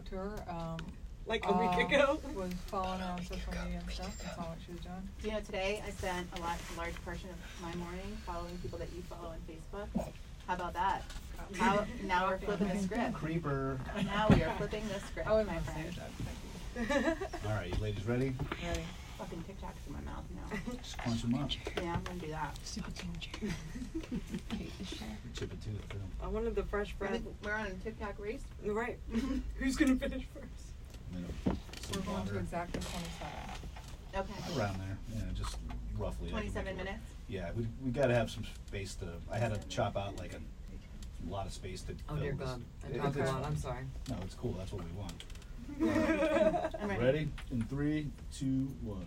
out to her. Like a week ago. Was following her on social media and stuff. That's all what she was doing. You know, today I spent a large portion of my morning following people that you follow on Facebook. How about that? Now we're flipping the script. Creeper. Now we are flipping the script. I wouldn't my mind friend. saying that. All right, you ladies ready? Ready. Fucking Tic Tacs in my mouth now. Just crunch them up. Yeah, I'm gonna do that. Chip it to the film. I wanted the fresh I bread. think we're on a Tic Tac race. Right. Who's gonna finish first? Some We're going to water. exactly 27. Okay. Around there, yeah, just roughly. 27 minutes. Yeah, we got to have some space to. I had to chop out like a lot of space to. Oh dear fill God. this. I talked a lot. I'm sorry. No, it's cool. That's what we want. I'm ready. Ready? In 3, 2, 1.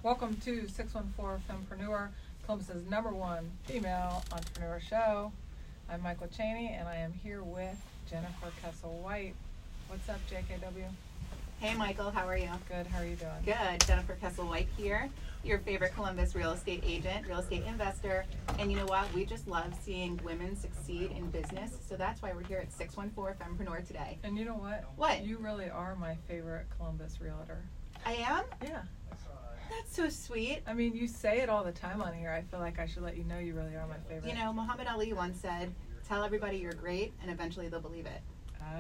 Welcome to 614Fempreneur, Columbus's #1 female entrepreneur show. I'm Michael Cheney, and I am here with Jennifer Kessel-White. What's up, JKW? Hey, Michael. How are you? Good. How are you doing? Good. Jennifer Kessel-White here, your favorite Columbus real estate agent, real estate investor. And you know what? We just love seeing women succeed in business. So that's why we're here at 614Fempreneur today. And you know what? What? You really are my favorite Columbus realtor. I am? Yeah. That's so sweet. I mean, you say it all the time on here. I feel like I should let you know you really are my favorite. You know, Muhammad Ali once said, tell everybody you're great, and eventually they'll believe it.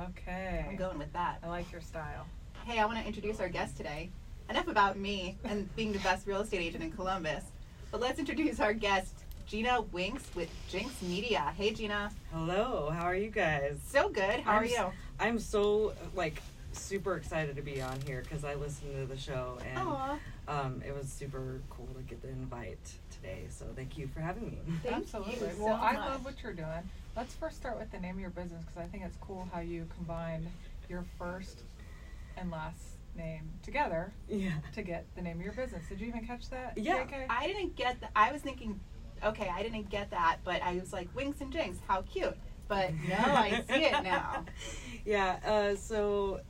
Okay. I'm going with that. I like your style. Hey, I want to introduce our guest today. Enough about me and being the best real estate agent in Columbus. But let's introduce our guest, Gina Winks with Genx Media. Hey, Gina. Hello. How are you guys? So good. How are you? I'm so super excited to be on here because I listened to the show and it was super cool to get the invite today. So thank you for having me. Absolutely. You so well, I much. love what you're doing. Let's first start with the name of your business because I think it's cool how you combined your first and last name together to get the name of your business. Did you even catch that? Yeah. JK? I didn't get that. I was thinking, okay, I didn't get that, but I was like, Winks and Ginx, how cute. But no, I see it now. Yeah, so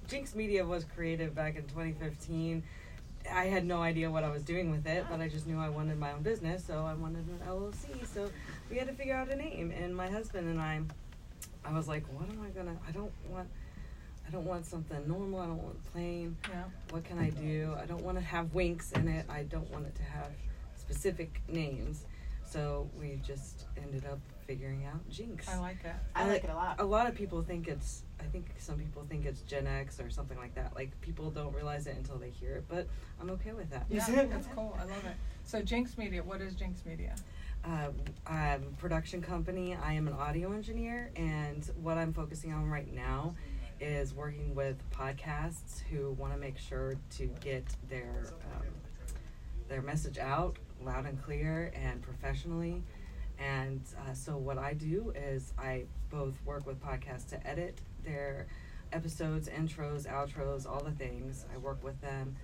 Genx Media was created back in 2015. I had no idea what I was doing with it, but I just knew I wanted my own business, so I wanted an LLC. So we had to figure out a name, and my husband and I was like, what am I gonna? I don't want something normal. I don't want plain. Yeah. What can I do? I don't want to have winks in it. I don't want it to have specific names. So we just ended up figuring out Ginx. I like it. I like it a lot. A lot of people think I think some people think it's Gen X or something like that. Like, people don't realize it until they hear it, but I'm okay with that. Yeah, that's cool. I love it. So Genx Media, what is Genx Media? I'm a production company. I am an audio engineer, and what I'm focusing on right now is working with podcasts who want to make sure to get their message out loud and clear and professionally. And so what I do is I both work with podcasts to edit their episodes, intros, outros, all the things. I work with them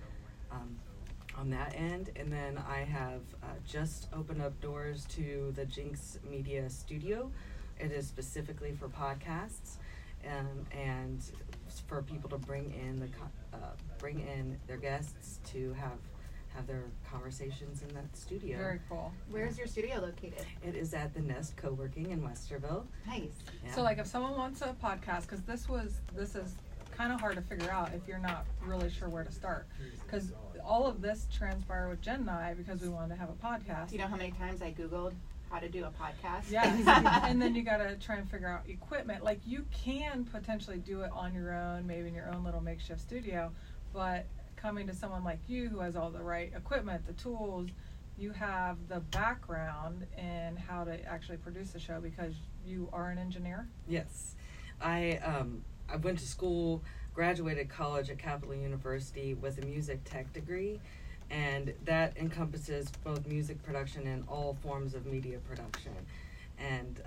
on that end. And then I have just opened up doors to the Genx Media Studio. It is specifically for podcasts and for people to bring in their guests to have their conversations in that studio. Very cool. Where's your studio located? It is at the Nest Coworking in Westerville. Nice. Yeah. So like if someone wants a podcast, because this is kind of hard to figure out if you're not really sure where to start, because all of this transpired with Jen and I because we wanted to have a podcast. You know how many times I Googled how to do a podcast? Yeah. And then you got to try and figure out equipment. Like, you can potentially do it on your own, maybe in your own little makeshift studio, but coming to someone like you who has all the right equipment, the tools, you have the background in how to actually produce the show because you are an engineer. Yes. I went to school, graduated college at Crapital University with a music tech degree, and that encompasses both music production and all forms of media production. And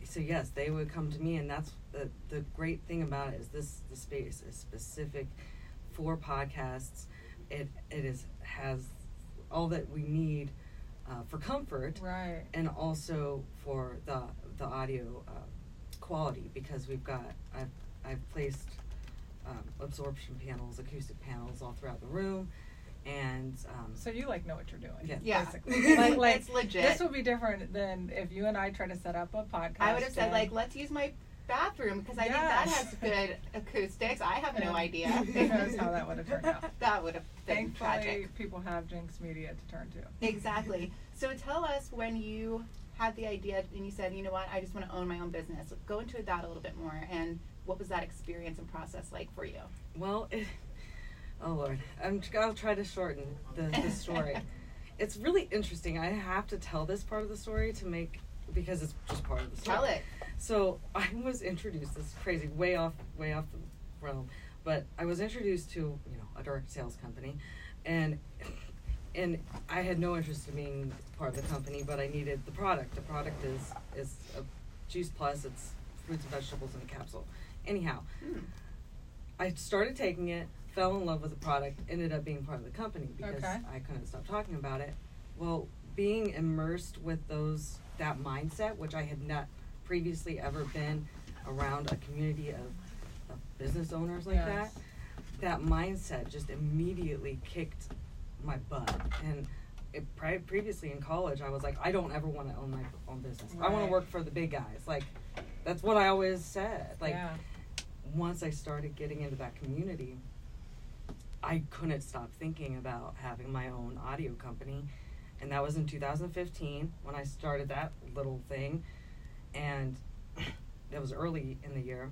so yes, they would come to me, and that's the great thing about it is the space is specific for podcasts. It has all that we need for comfort, Right. and also for the audio quality, because I've placed absorption panels, acoustic panels all throughout the room, and So you know what you're doing. Yeah. Basically. like It's legit. This would be different than if you and I try to set up a podcast. I would have said, let's use my bathroom because I think that has good acoustics. idea. Who knows how that would have turned out. That would have been Thankfully, tragic. people have Genx Media to turn to. Exactly. So tell us when you had the idea and you said, you know what, I just want to own my own business. Go into that a little bit more, and what was that experience and process like for you? Well, oh Lord, I'll try to shorten the story. It's really interesting. I have to tell this part of the story because it's just part of the story. Tell it. So I was introduced, this is crazy, way off the realm, but I was introduced to, a direct sales company, and I had no interest in being part of the company, but I needed the product. The product is a Juice Plus. It's fruits and vegetables in a capsule. Anyhow, I started taking it, fell in love with the product, ended up being part of the company because I couldn't stop talking about it. Well, being immersed with that mindset, which I had not previously ever been around a community of business owners like that mindset just immediately kicked my butt. And previously in college, I was like, I don't ever want to own my own business. I want to work for the big guys. Like, that's what I always said. Like, once I started getting into that community, I couldn't stop thinking about having my own audio company. And that was in 2015 when I started that little thing. And that was early in the year.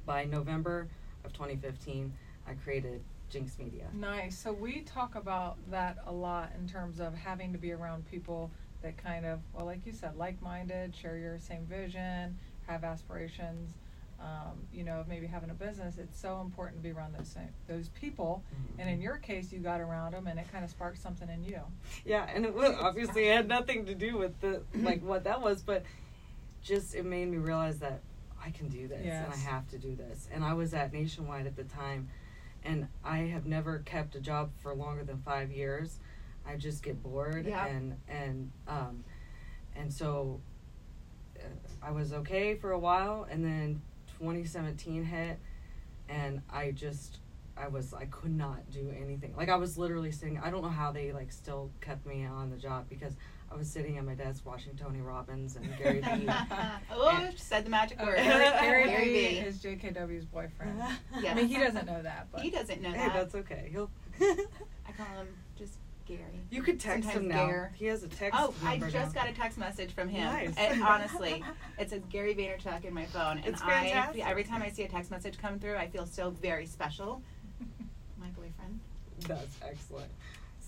By November of 2015, I created Genx Media. Nice. So we talk about that a lot in terms of having to be around people that kind of, well, like you said, like-minded, share your same vision, have aspirations, maybe having a business. It's so important to be around those people. Mm-hmm. And in your case, you got around them and it kind of sparked something in you. Yeah, and it obviously had nothing to do with what that was, but just it made me realize that I can do this and I have to do this. And I was at Nationwide at the time, and I have never kept a job for longer than 5 years. I just get bored, and so I was okay for a while, and then 2017 hit, and I could not do anything. Like, I was literally sitting, I don't know how they still kept me on the job, because I was sitting at my desk watching Tony Robbins and Gary Vee. Said the magic word. Gary Vee is JKW's boyfriend. Yes. I mean, he doesn't know that, but he doesn't know Hey, that. that's okay. I call him just Gary. You could text him now. He has a text number I just now. got a text message from him. Nice. And honestly, it says Gary Vaynerchuk in my phone, and It's fantastic. every time I see a text message come through, I feel so very special. My boyfriend. That's excellent.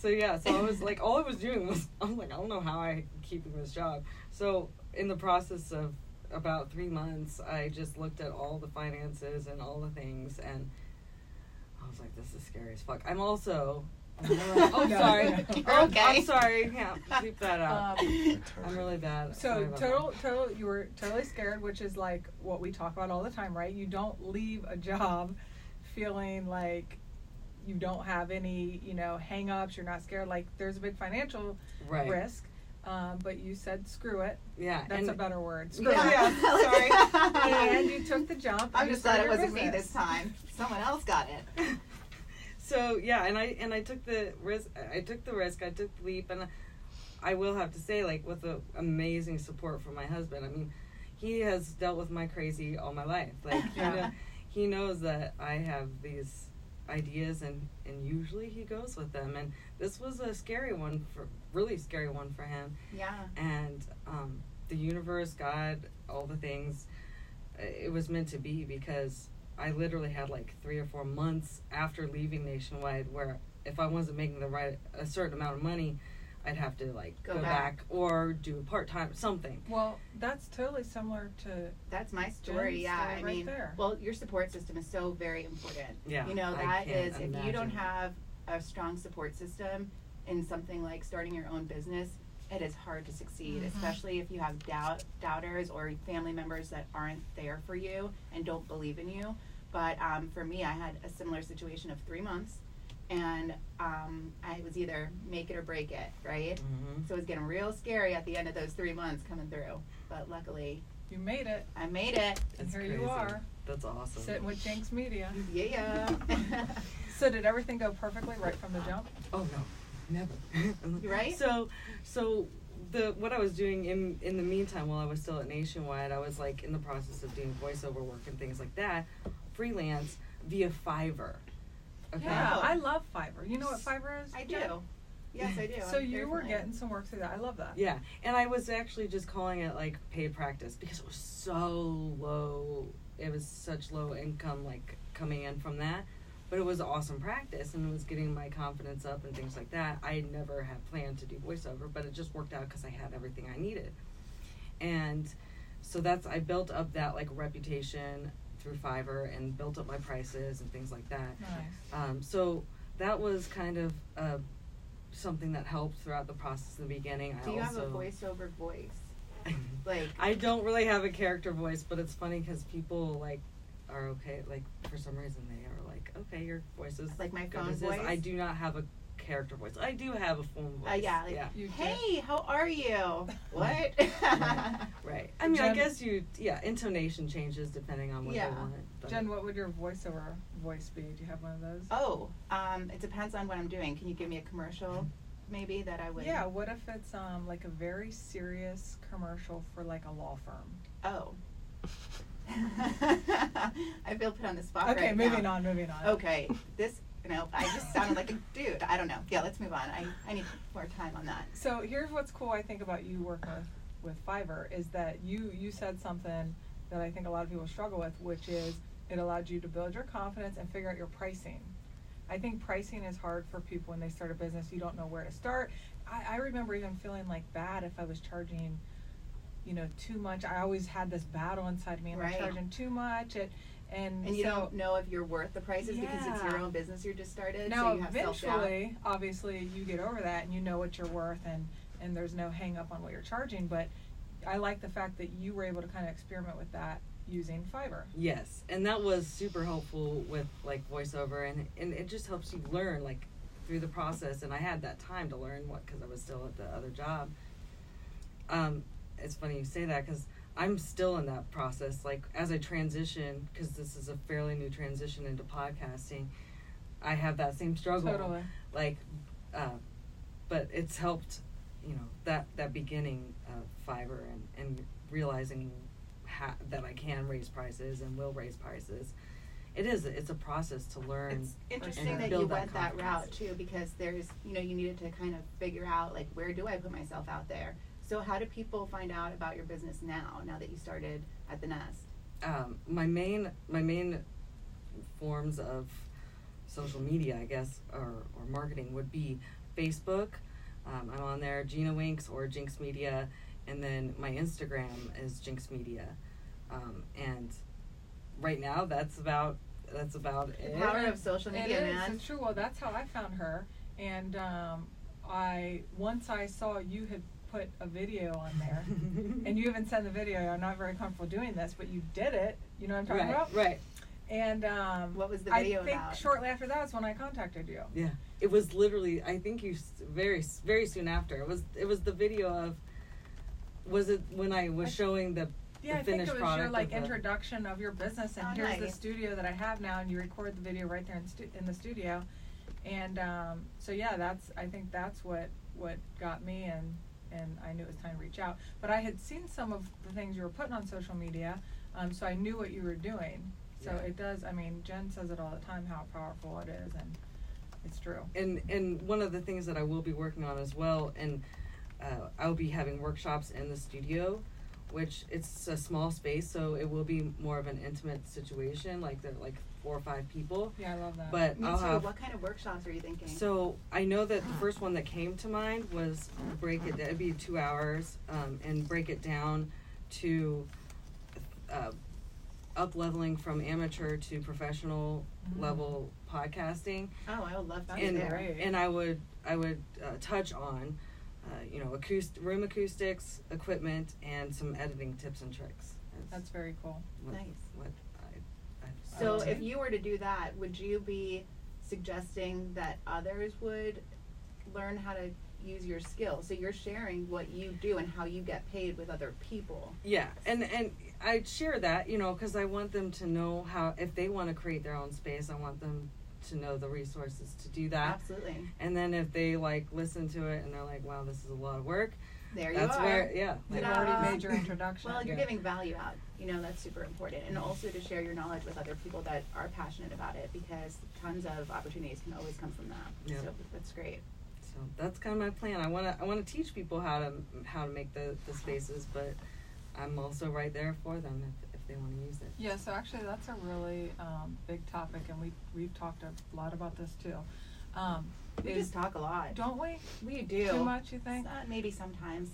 So I was like, all I was doing was, I'm like, I don't know how I'm keeping this job. So in the process of about 3 months, I just looked at all the finances and all the things, and I was like, this is scary as fuck. I'm also, sorry. You're okay. I'm sorry. Yeah, keep that out. I'm really bad. So you were totally scared, which is like what we talk about all the time, right? You don't leave a job feeling like you don't have any, hang-ups, you're not scared, like there's a big financial risk, but you said screw it. Yeah. That's a better word. Screw it. Yeah, sorry. And you took the jump. I'm just glad it wasn't me this time. Someone else got it. So and I took the risk. I took the leap, and I will have to say, with the amazing support from my husband. I mean, he has dealt with my crazy all my life. He knows that I have these ideas, and usually he goes with them, and this was a really scary one for him. And the universe, God, all the things, it was meant to be, because I literally had 3 or 4 months after leaving Nationwide where if I wasn't making a certain amount of money, I'd have to go back or do part-time something. Well, that's totally similar to that's my story. I mean, there. Well, your support system is so very important. Yeah, if you don't have a strong support system in something like starting your own business, it is hard to succeed, especially if you have doubters or family members that aren't there for you and don't believe in you. But for me, I had a similar situation of 3 months. And I was either make it or break it, right? Mm-hmm. So it was getting real scary at the end of those 3 months coming through. But luckily, you made it. I made it. And here crazy. You are. That's awesome. Sitting with Genx Media. Yeah. So did everything go perfectly right from the jump? Oh no, never. Right? So what I was doing in the meantime while I was still at Nationwide, I was in the process of doing voiceover work and things like that, freelance. via Fiverr. Okay. Yeah, Oh. I love Fiverr. You know what Fiverr is? I do. Jen? Yes, I do. So I'm you very were familiar. getting some work through that. I love that. Yeah, and I was actually just calling it like paid practice because it was so low. It was such low income, like coming in from that, but it was awesome practice and it was getting my confidence up and things like that. I never had planned to do voiceover, but it just worked out because I had everything I needed, and so I built up that like reputation through Fiverr and built up my prices and things like that. Nice. So that was kind of something that helped throughout the process in the beginning. Do you have a voiceover voice? Like, I don't really have a character voice, but it's funny because people like are okay. Like for some reason they are like, okay, your voice is Like my good phone as this. voice? I do not have a character voice. I do have a phone voice. yeah, like, You do. hey, how are you? What? Right. I mean, I Jen- guess intonation changes depending on what Yeah. they want. But Jen, what would your voiceover voice be? Do you have one of those? Oh, it depends on what I'm doing. Can you give me a commercial, maybe, that I would? Yeah, what if it's like a very serious commercial for like a law firm? Oh. I feel put on the spot Okay, right moving now. on. Okay, I just sounded like a dude. I don't know. Yeah, let's move on. I need more time on that. So here's what's cool, I think, about you working with Fiverr is that you said something that I think a lot of people struggle with, which is it allowed you to build your confidence and figure out your pricing. I think pricing is hard for people when they start a business. You don't know where to start. I remember even feeling like bad if I was charging, too much. I always had this battle inside me. Am I Right. charging too much? And you so, don't know if you're worth the prices because it's your Yeah. own business you just started. now so you have self-doubt. eventually, obviously, you get over that and you know what you're worth and there's no hang up on what you're charging. But I like the fact that you were able to kind of experiment with that using Fiverr. Yes, and that was super helpful with like voiceover, and it just helps you learn like through the process. And I had that time to learn because I was still at the other job. It's funny you say that because I'm still in that process. Like as I transition, because this is a fairly new transition into podcasting, I have that same struggle. Totally. Like, but it's helped, that beginning of Fiverr and realizing that I can raise prices and will raise prices. It's a process to learn. It's interesting sure. that Build you that went that confidence. route too, because there's, you needed to kind of figure out like, where do I put myself out there? So how do people find out about your business now that you started at the Nest? My main forms of social media, I guess, or marketing would be Facebook. I'm on there, Gina Winks or Genx Media, and then my Instagram is Genx Media. And right now, that's about it. Power of social media, It is. man. It's true. Well, that's how I found her. And once I saw you had put a video on there, and you even sent the video. I'm not very comfortable doing this, but you did it. You know what I'm talking about? Right. And What was the video I think about? shortly after that is when I contacted you. Yeah. It was literally, I think very, very soon after. It was the video of, was it when I was showing the Yeah, I think finished it was product your like of the- introduction of your business, and Oh, here's the nice. studio that I have now, and you record the video right there in the studio, and so yeah, I think that's what got me, and I knew it was time to reach out. But I had seen some of the things you were putting on social media, so I knew what you were doing. So Yeah. it does. I mean, Jen says it all the time how powerful it is, and it's true. And one of the things that I will be working on as well, and I'll be having workshops in the studio, which it's a small space, so it will be more of an intimate situation, like there are like 4 or 5 people. Yeah, I love that. But Me I'll too. have. What kind of workshops are you thinking? So I know that the first one that came to mind was it'd be 2 hours, and break it down to up leveling from amateur to professional level podcasting. Oh, I would love to That's be And there. great. and I would touch on room acoustics, equipment, and some editing tips and tricks. That's very cool. Nice. What So Okay. if you were to do that, would you be suggesting that others would learn how to use your skill? So you're sharing what you do and how you get paid with other people. Yeah, and I share that, because I want them to know how, if they want to create their own space, I want them to know the resources to do that. Absolutely. And then if they listen to it and they're like, wow, this is a lot of work. There you That's are. where, yeah. You've Ta-da. already made your introduction. Well, you're Yeah. giving value out That's super important. And also to share your knowledge with other people that are passionate about it, because tons of opportunities can always come from that. Yeah. So that's great. So that's kind of my plan. I want to teach people how to make the spaces, but I'm also right there for them if they want to use it. Yeah, so actually that's a really big topic, and we've talked a lot about this too. We just talk a lot. Don't we? We do. Too much, you think? Maybe sometimes.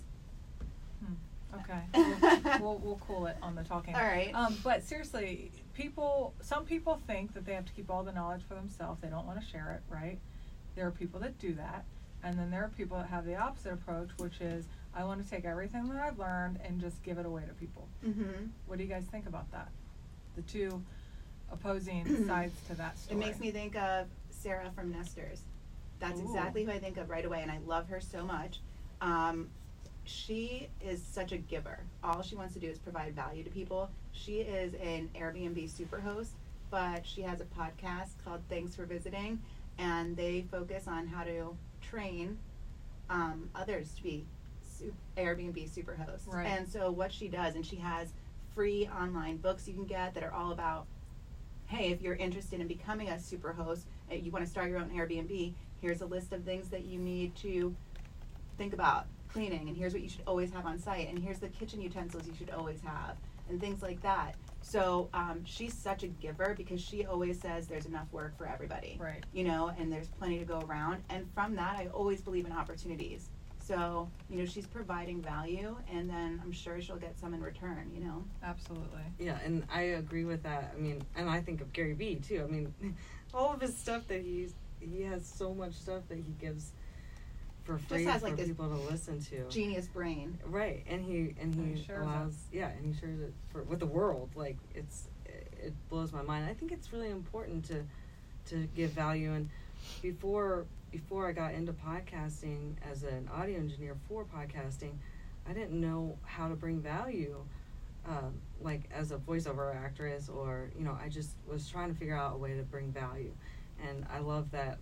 Okay. We'll cool it on the talking. All right. But seriously, some people think that they have to keep all the knowledge for themselves. They don't want to share it, right? There are people that do that. And then there are people that have the opposite approach, which is, I want to take everything that I've learned and just give it away to people. Mm-hmm. What do you guys think about that? The two opposing sides to that story. It makes me think of Sarah from Nesters. That's exactly who I think of right away, and I love her so much. She is such a giver. All she wants to do is provide value to people. She is an Airbnb superhost, but she has a podcast called Thanks for Visiting, and they focus on how to train others to be Airbnb superhosts. Right. And so what she does, and she has free online books you can get that are all about, hey, if you're interested in becoming a superhost, you want to start your own Airbnb, here's a list of things that you need to think about cleaning, and here's what you should always have on site, and here's the kitchen utensils you should always have, and things like that. So she's such a giver because she always says there's enough work for everybody. Right. And there's plenty to go around. And from that, I always believe in opportunities. So, she's providing value, and then I'm sure she'll get some in return, Absolutely. Yeah, and I agree with that. I mean, and I think of Gary Vee too. I mean, all of his stuff that he has so much stuff that he gives for free has, for like, this people to listen to. Genius brain. Right, and he allows, and he shares it with the world. Like, it blows my mind. I think it's really important to give value. And before I got into podcasting as an audio engineer for podcasting, I didn't know how to bring value, like as a voiceover actress, or I just was trying to figure out a way to bring value. And I love that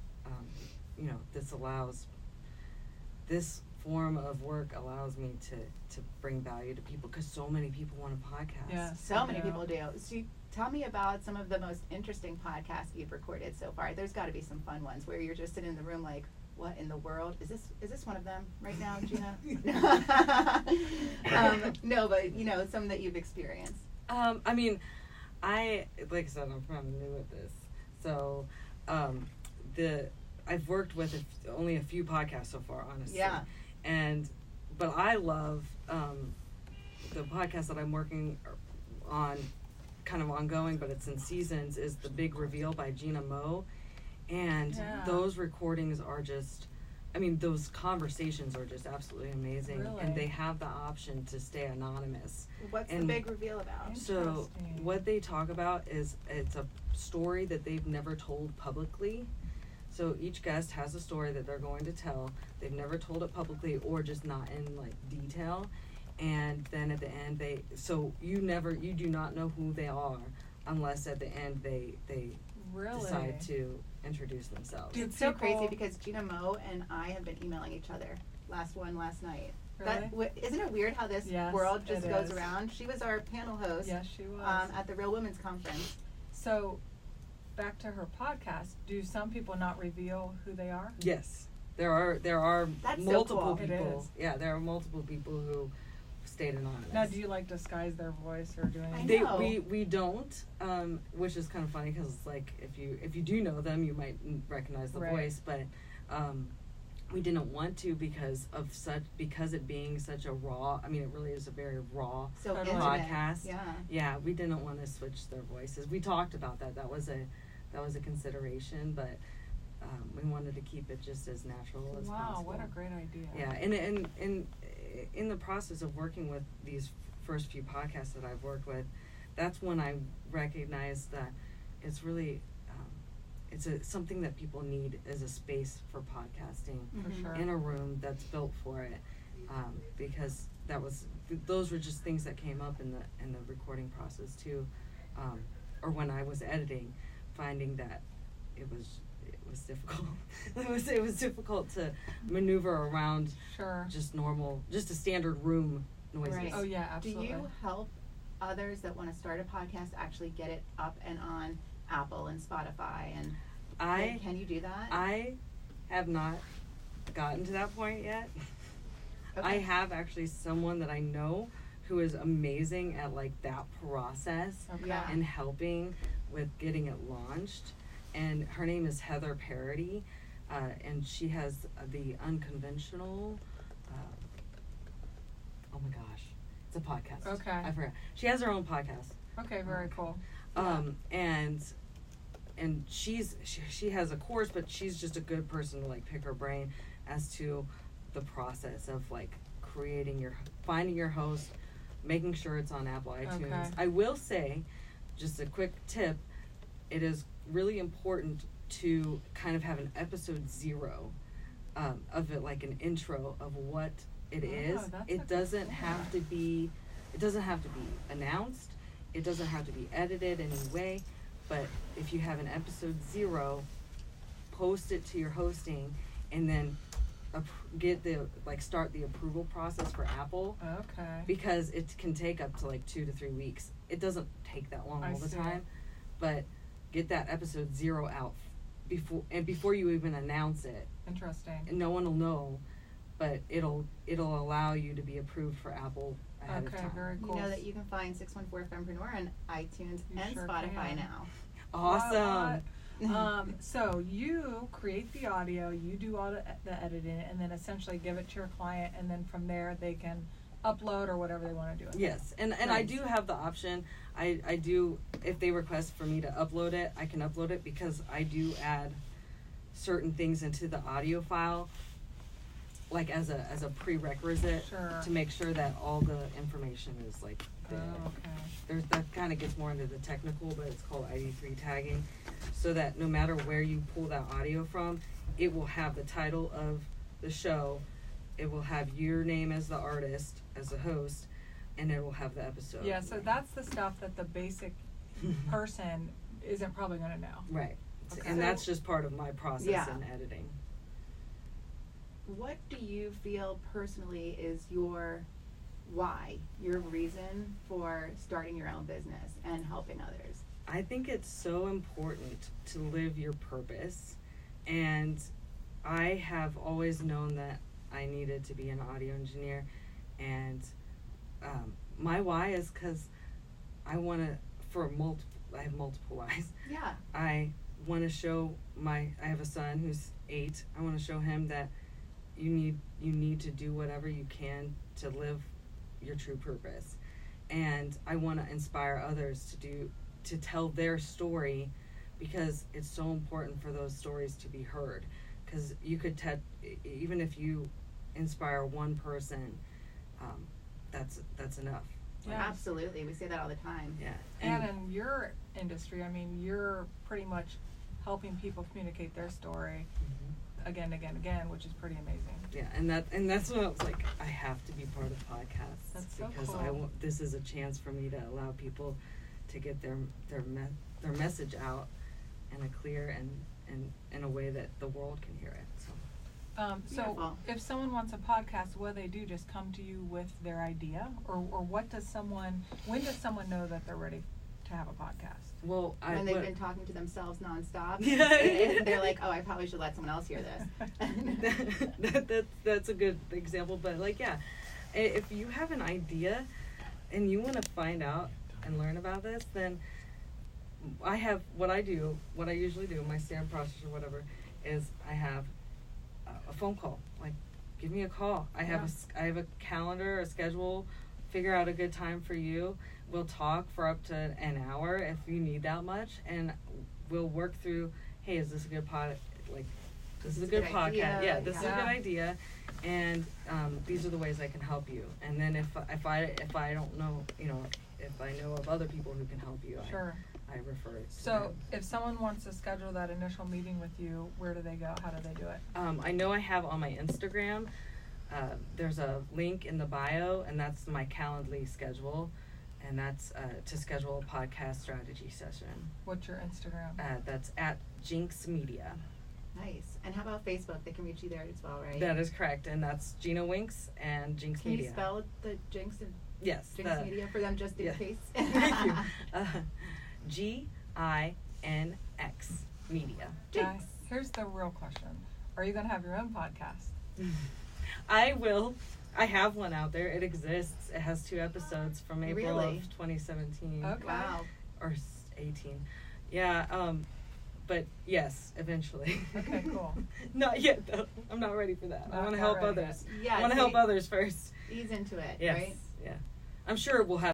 this form of work allows me to bring value to people, because so many people want a podcast. Yeah, so many people do. So tell me about some of the most interesting podcasts you've recorded so far. There's got to be some fun ones where you're just sitting in the room like, what in the world? Is this one of them right now, Gina? No, but some that you've experienced. I mean, like I said, I'm kind of new at this. So I've worked with only a few podcasts so far, honestly. Yeah. But I love the podcast that I'm working on, kind of ongoing, but it's in seasons, is The Big Reveal by Gina Mo. And those recordings are just, those conversations are just absolutely amazing. Really? And they have the option to stay anonymous. What's the big reveal about? So what they talk about is, it's a story that they've never told publicly. So each guest has a story that they're going to tell. They've never told it publicly, or just not in like detail. And then at the end, you do not know who they are unless at the end they really decide to introduce themselves. It's so crazy because Gina Mo and I have been emailing each other. Last night. Really? Isn't it weird how this world just goes around? She was our panel host. Yes, she was. At the Real Women's Conference. So, back to her podcast, do some people not reveal who they are? Yes. There are That's multiple so cool. people. It is. Yeah, there are multiple people who stayed anonymous. Now, do you disguise their voice or do I know. We don't, which is kind of funny because like if you do know them, you might recognize the voice, but we didn't want to because it being such a raw. It really is a very raw podcast. Yeah, we didn't want to switch their voices. We talked about that. That was a consideration, but we wanted to keep it just as natural as possible. Wow, what a great idea. Yeah, and in the process of working with these first few podcasts that I've worked with, that's when I recognized that it's really something that people need as a space for podcasting. For sure. In a room that's built for it, because those were just things that came up in the recording process too, or when I was editing, finding that it was difficult. it was difficult to maneuver around just a standard room noises. Right. Oh yeah, absolutely. Do you help others that want to start a podcast actually get it up and on Apple and Spotify? And can you do that? I have not gotten to that point yet. Okay. I have actually someone that I know who is amazing at like that process and helping with getting it launched. And her name is Heather Parody, and she has the Unconventional. Oh my gosh, it's a podcast. Okay. I forgot. She has her own podcast. Okay, very cool. And she has a course, but she's just a good person to like pick her brain as to the process of like finding your host, making sure it's on Apple iTunes. Okay. I will say, just a quick tip, it is really important to kind of have an episode 0 of it, like an intro of what it is. It doesn't have to be announced. It doesn't have to be edited in any way. But if you have an episode 0, post it to your hosting, and then start the approval process for Apple. Okay. Because it can take up to like 2 to 3 weeks. It doesn't take that long all the time, but get that episode 0 out before you even announce it. Interesting. And no one will know, but it'll allow you to be approved for Apple ahead of time. Very cool. You know that you can find 614Fempreneur on iTunes and Spotify now. Awesome. So you create the audio, you do all the editing, and then essentially give it to your client, and then from there they can upload or whatever they want to do. Yes, and I do have the option. I do, if they request for me to upload it, I can upload it, because I do add certain things into the audio file, like as a prerequisite to make sure that all the information is like there. That kind of gets more into the technical, but it's called ID3 tagging, so that no matter where you pull that audio from, it will have the title of the show, it will have your name as the artist, as the host, and it will have the episode. Yeah, so that's the stuff that the basic person isn't probably going to know. Right. Okay. And that's just part of my process in editing. What do you feel personally is your why, your reason for starting your own business and helping others? I think it's so important to live your purpose, and I have always known that I needed to be an audio engineer, and my why is because I want to, I have multiple whys. Yeah. I want to show I have a son who's 8. I want to show him that you need to do whatever you can to live your true purpose, and I want to inspire others to tell their story, because it's so important for those stories to be heard, because you could even if you inspire one person, that's enough. Yeah, absolutely. We say that all the time. Yeah. And in your industry, I mean, you're pretty much helping people communicate their story again, which is pretty amazing. Yeah, and that's when I was like, I have to be part of podcasts. That's so because cool. This is a chance for me to allow people to get their message out in a clear and in a way that the world can hear it. So if someone wants a podcast, what do they do? Just come to you with their idea, or when does someone know that they're ready to have a podcast? Well, when they've been talking to themselves nonstop, yeah, and they're like, "Oh, I probably should let someone else hear this." That's a good example, but if you have an idea and you want to find out and learn about this, then I have what I usually do, my standard process or whatever, is I have a phone call. Like, give me a call. I have a calendar, a schedule. Figure out a good time for you. We'll talk for up to an hour if you need that much, and we'll work through. Hey, is this a good this is a good podcast. Yeah, this is a good idea, and these are the ways I can help you. And then if I don't know, if I know of other people who can help you, I refer it to them. If someone wants to schedule that initial meeting with you, where do they go? How do they do it? I know I have on my Instagram, there's a link in the bio, and that's my Calendly schedule, and that's to schedule a podcast strategy session. What's your Instagram? That's at Genx Media. Nice. And how about Facebook? They can reach you there as well, right? That is correct, and that's Gina Winks and Genx Media. Can you spell the Ginx Yes. Genx Media for them just in case. Thank you. Ginx Media. Guys, here's the real question. Are you going to have your own podcast? I will. I have one out there. It exists. It has 2 episodes from April of 2017. Okay. Wow. Or 18. Yeah, but yes, eventually. Okay, cool. Not yet, though. I'm not ready for that. I want to help others. Yeah, I want to help others first. Ease into it, Yes. right? Yeah. I'm sure we'll have